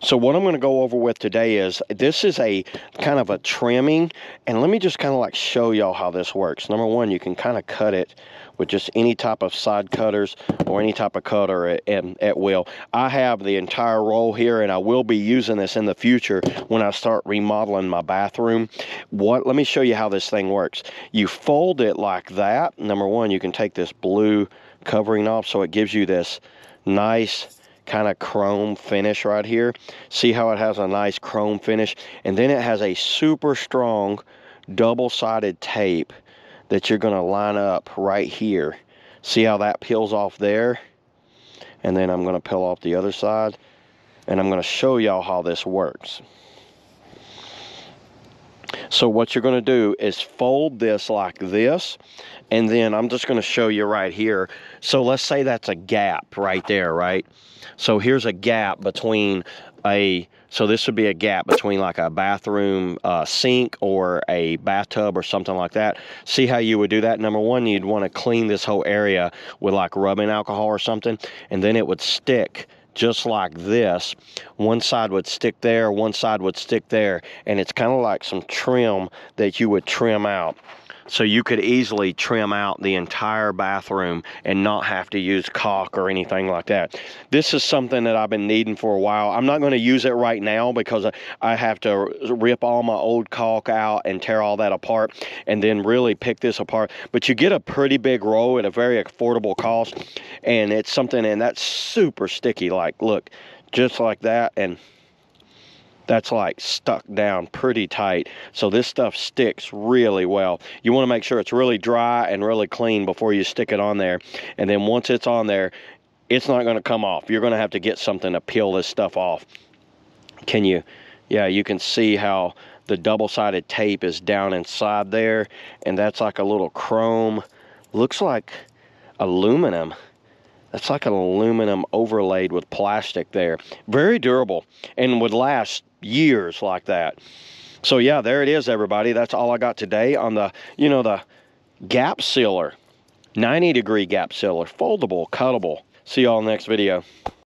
So what I'm going to go over with today is, this is a kind of a trimming, and let me just kind of like show y'all how this works. Number one, you can kind of cut it with just any type of side cutters or any type of cutter at will. I have the entire roll here, and I will be using this in the future when I start remodeling my bathroom. Let me show you how this thing works. You fold it like that. Number one, you can take this blue covering off, so it gives you this nice kind of chrome finish right here. See how it has a nice chrome finish? And then it has a super strong double-sided tape that you're going to line up right here. See how that peels off there? And then I'm going to peel off the other side, and I'm going to show y'all how this works. So what you're going to do is fold this like this, and then I'm just going to show you right here. So let's say that's a gap right there, right? So here's a gap between so this would be a gap between like a bathroom sink or a bathtub or something like that. See how you would do that? Number one, you'd want to clean this whole area with like rubbing alcohol or something, and then it would stick just like this. One side would stick there, one side would stick there, and it's kind of like some trim that you would trim out. So you could easily trim out the entire bathroom and not have to use caulk or anything like that. This is something that I've been needing for a while. I'm not going to use it right now because I have to rip all my old caulk out and tear all that apart and then really pick this apart. But you get a pretty big roll at a very affordable cost, and it's something, and that's super sticky. Like, look, just like that, and that's like stuck down pretty tight. So this stuff sticks really well. You want to make sure it's really dry and really clean before you stick it on there. And then once it's on there, it's not going to come off. You're going to have to get something to peel this stuff off. Can you? Yeah, you can see how the double-sided tape is down inside there. And that's like a little chrome. Looks like aluminum. That's like an aluminum overlaid with plastic there. Very durable and would last years like that. So yeah, there it is, everybody. That's all I got today on the, the gap sealer. 90-degree gap sealer. Foldable, cuttable. See y'all next video.